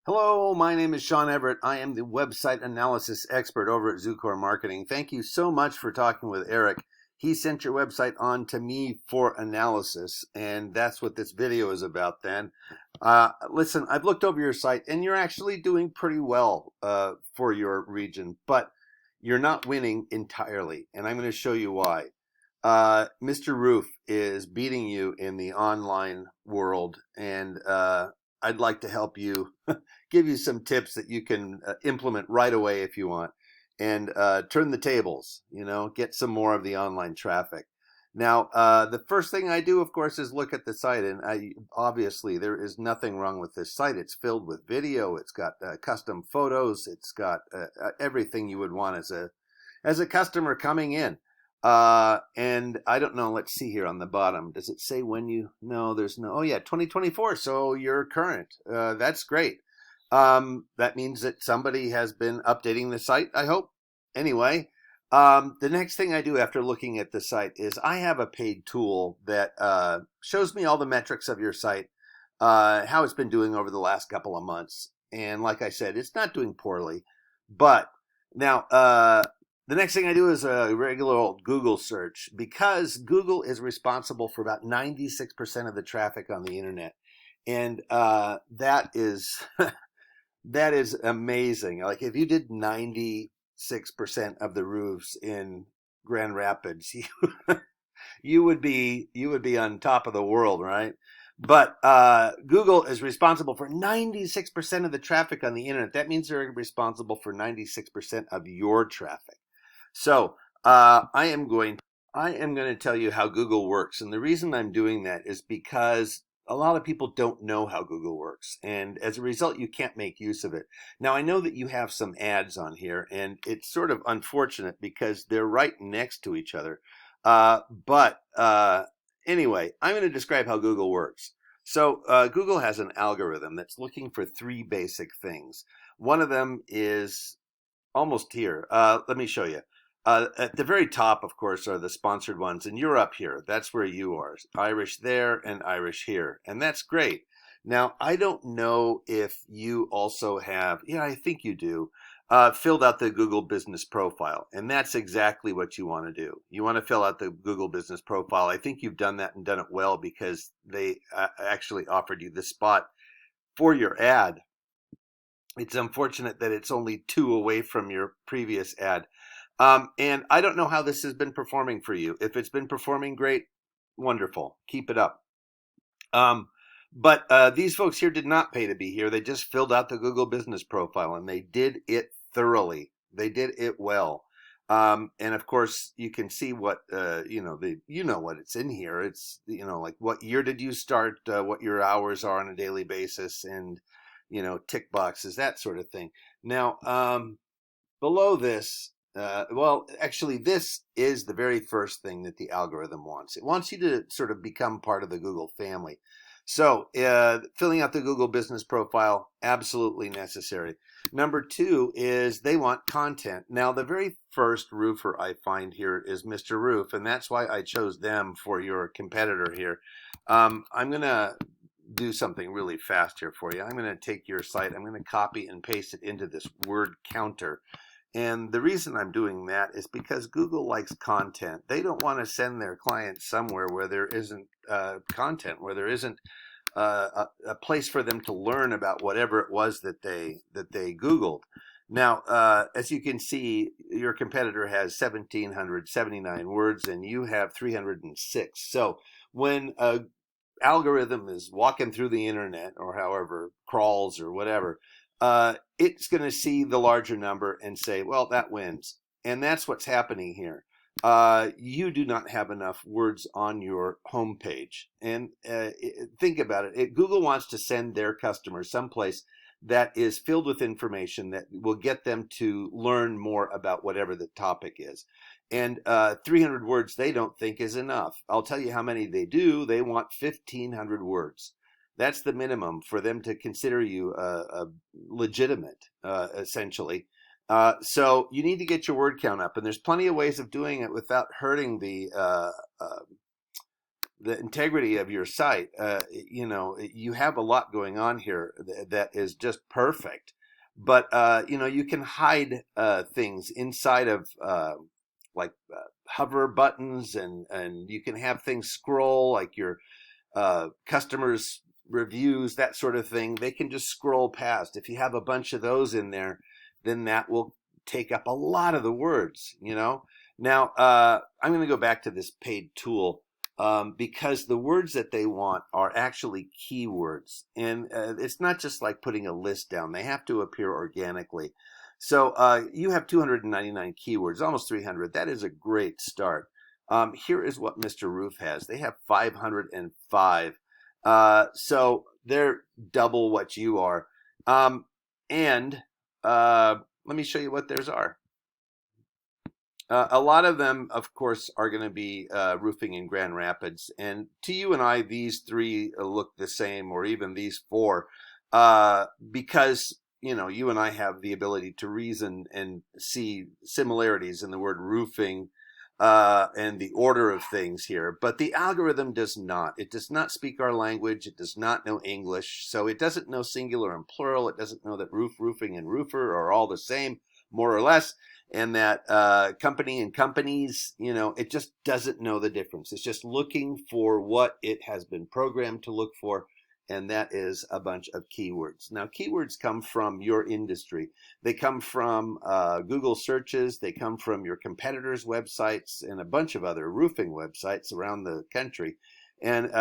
Hello, my name is Sean Everett. I am the website analysis expert over at Zucore Marketing. Thank you so much for talking with Eric. He sent your website on to me for analysis, and that's what this video is about then. Listen, I've looked over your site, and you're actually doing pretty well for your region, but you're not winning entirely, and I'm going to show you why. Mr. Roof is beating you in the online world, and I'd like to help you give you some tips that you can implement right away if you want, and turn the tables, get some more of the online traffic. Now, the first thing I do, of course, is look at the site, and obviously there is nothing wrong with this site. It's filled with video. It's got custom photos. It's got everything you would want as a customer coming in. And I don't know, let's see here on the bottom. Does it say no, there's no, oh yeah, 2024. So you're current. That's great. That means that somebody has been updating the site, I hope. Anyway, the next thing I do after looking at the site is I have a paid tool that shows me all the metrics of your site, how it's been doing over the last couple of months. And like I said, it's not doing poorly. But now, the next thing I do is a regular old Google search, because Google is responsible for about 96% of the traffic on the internet. And that is that is amazing. Like if you did 96% of the roofs in Grand Rapids, you would be on top of the world, right? But Google is responsible for 96% of the traffic on the internet. That means they're responsible for 96% of your traffic. So I am going to tell you how Google works. And the reason I'm doing that is because a lot of people don't know how Google works. And as a result, you can't make use of it. Now, I know that you have some ads on here, and it's sort of unfortunate because they're right next to each other. But anyway, I'm going to describe how Google works. So Google has an algorithm that's looking for three basic things. One of them is almost here. Let me show you. At the very top, of course, are the sponsored ones, and you're up here. That's where you are. Irish there and Irish here, and that's great. Now, I don't know if you also have, yeah, I think you do, filled out the Google Business Profile, and that's exactly what you want to do. You want to fill out the Google Business Profile. I think you've done that and done it well, because they actually offered you the spot for your ad. It's unfortunate that it's only 2 away from your previous ad. And I don't know how this has been performing for you. If it's been performing great, wonderful. Keep it up. But these folks here did not pay to be here. They just filled out the Google Business Profile, and they did it thoroughly. They did it well. And of course, you can see what what it's in here. It's like what year did you start, what your hours are on a daily basis, and tick boxes, that sort of thing. Now, below this. Well, actually, this is the very first thing that the algorithm wants. It wants you to sort of become part of the Google family. So filling out the Google Business Profile, absolutely necessary. Number 2 is they want content. Now, the very first roofer I find here is Mr. Roof, and that's why I chose them for your competitor here. I'm going to do something really fast here for you. I'm going to take your site. I'm going to copy and paste it into this word counter. And the reason I'm doing that is because Google likes content. They don't want to send their clients somewhere where there isn't content, where there isn't a place for them to learn about whatever it was that they Googled. Now, as you can see, your competitor has 1,779 words, and you have 306. So when a algorithm is walking through the internet, or however, crawls or whatever, it's going to see the larger number and say, well, that wins. And that's what's happening here. You do not have enough words on your homepage. And think about it. Google wants to send their customers someplace that is filled with information that will get them to learn more about whatever the topic is. And 300 words they don't think is enough. I'll tell you how many they do. They want 1,500 words. That's the minimum for them to consider you a legitimate, essentially. So you need to get your word count up, and there's plenty of ways of doing it without hurting the the integrity of your site. You know, you have a lot going on here that is just perfect. But you know, you can hide things inside of like hover buttons, and you can have things scroll like your customers' reviews, that sort of thing. They can just scroll past. If you have a bunch of those in there, then that will take up a lot of the words, you know. Now, I'm going to go back to this paid tool because the words that they want are actually keywords. And it's not just like putting a list down. They have to appear organically. So you have 299 keywords, almost 300. That is a great start. Here is what Mr. Roof has. They have 505. So they're double what you are. And let me show you what theirs are. A lot of them, of course, are going to be roofing in Grand Rapids. And to you and I, these three look the same, or even these four, because, you know, you and I have the ability to reason and see similarities in the word roofing and the order of things here. But the algorithm does not. It does not speak our language. It does not know English. So it doesn't know singular and plural. It doesn't know that roof, roofing, and roofer are all the same, more or less. And that company and companies, you know, it just doesn't know the difference. It's just looking for what it has been programmed to look for, and that is a bunch of keywords. Now, keywords come from your industry. They come from Google searches. They come from your competitors' websites and a bunch of other roofing websites around the country. And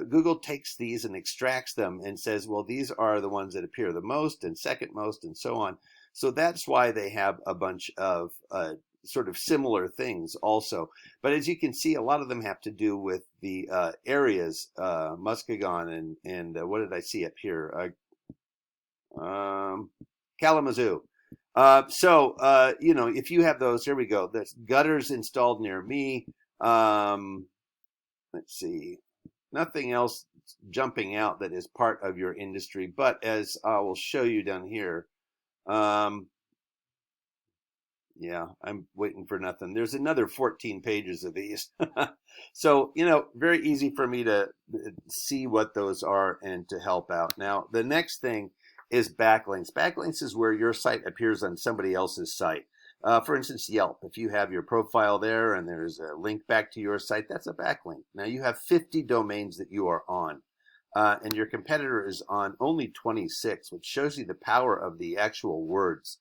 Google takes these and extracts them and says, well, these are the ones that appear the most and second most and so on. So that's why they have a bunch of sort of similar things also. But as you can see, a lot of them have to do with the areas, Muskegon and what did I see up here? Kalamazoo. So, you know, if you have those, here we go. There's gutters installed near me. Let's see. Nothing else jumping out that is part of your industry. But as I will show you down here, yeah, I'm waiting for nothing. There's another 14 pages of these. So, you know, very easy for me to see what those are and to help out. Now, the next thing is backlinks. Backlinks is where your site appears on somebody else's site. For instance, Yelp. If you have your profile there and there's a link back to your site, that's a backlink. Now, you have 50 domains that you are on. And your competitor is on only 26, which shows you the power of the actual words.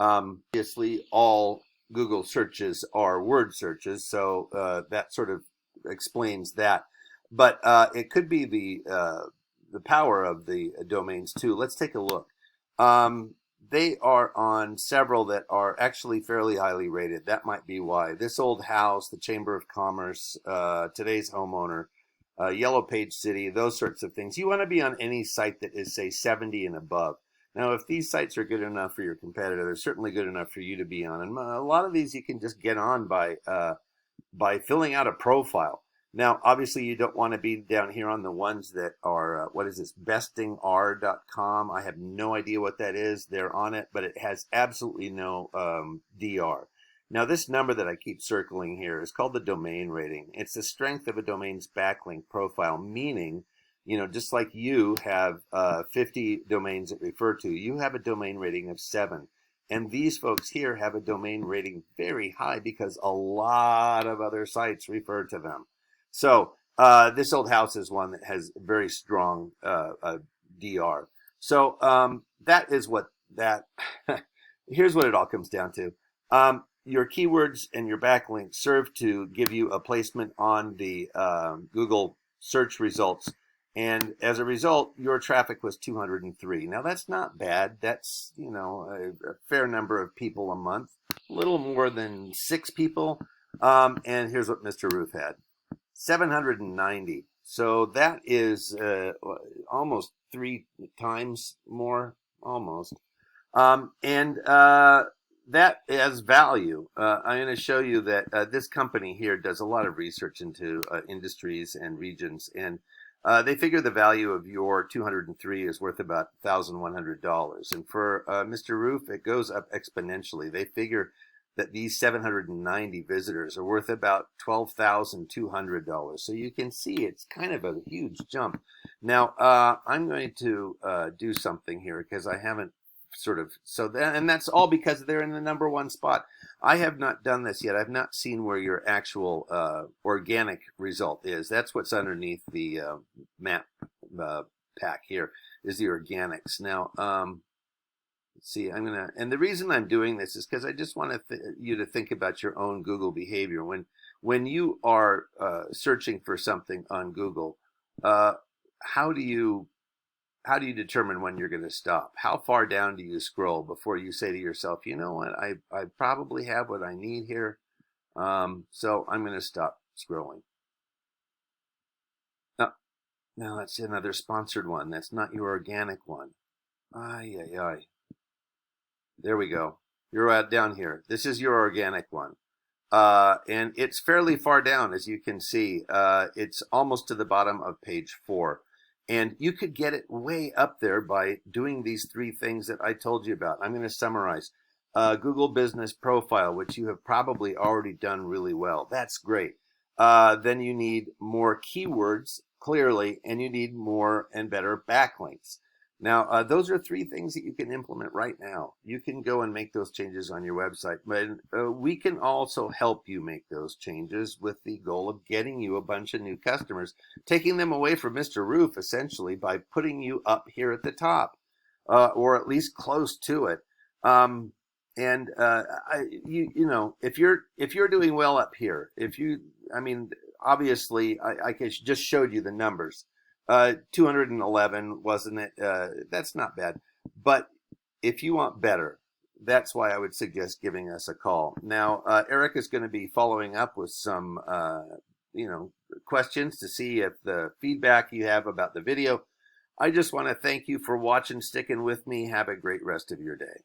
Obviously, all Google searches are word searches, so that sort of explains that. But it could be the power of the domains too. Let's take a look. They are on several that are actually fairly highly rated. That might be why. This Old House, the Chamber of Commerce, Today's Homeowner, Yellow Page City, those sorts of things. You want to be on any site that is, say, 70 and above. Now, if these sites are good enough for your competitor, they're certainly good enough for you to be on. And a lot of these you can just get on by filling out a profile. Now, obviously, you don't want to be down here on the ones that are, what is this, bestingr.com. I have no idea what that is. They're on it, but it has absolutely no DR. Now, this number that I keep circling here is called the domain rating. It's the strength of a domain's backlink profile, meaning, you know, just like you have 50 domains that refer to, you have a domain rating of 7. And these folks here have a domain rating very high because a lot of other sites refer to them. So this Old House is one that has very strong DR. So that is what that, here's what it all comes down to. Your keywords and your backlinks serve to give you a placement on the Google search results. And as a result, your traffic was 203. Now, that's not bad. That's, you know, a fair number of people a month, a little more than 6 people. And here's what Mr. Roof had, 790. So that is almost 3 times more, almost. That has value. I'm going to show you that this company here does a lot of research into industries and regions, and they figure the value of your 203 is worth about $1,100. And for Mr. Roof, it goes up exponentially. They figure that these 790 visitors are worth about $12,200. So you can see it's kind of a huge jump. Now, I'm going to do something here because I haven't and that's all because they're in the #1 spot. I have not done this yet. I've not seen where your actual organic result is. That's what's underneath the map pack here is the organics. Now, let's see, and the reason I'm doing this is because I just want you to think about your own Google behavior. When you are searching for something on Google, how do you determine when you're going to stop? How far down do you scroll before you say to yourself, you know what, I probably have what I need here, so I'm going to stop scrolling. Now that's another sponsored one. That's not your organic one. Ay, ay, ay. There we go. You're down here. This is your organic one. And it's fairly far down, as you can see. It's almost to the bottom of page 4. And you could get it way up there by doing these 3 things that I told you about. I'm going to summarize. Google Business Profile, which you have probably already done really well. That's great. Then you need more keywords, clearly, and you need more and better backlinks. Now, those are 3 things that you can implement right now. You can go and make those changes on your website, but we can also help you make those changes with the goal of getting you a bunch of new customers, taking them away from Mr. Roof, essentially, by putting you up here at the top, or at least close to it. You know, if you're doing well up here, obviously, I just showed you the numbers. 211, wasn't it? That's not bad. But if you want better, that's why I would suggest giving us a call. Now, Eric is going to be following up with some, questions to see if the feedback you have about the video. I just want to thank you for watching, sticking with me. Have a great rest of your day.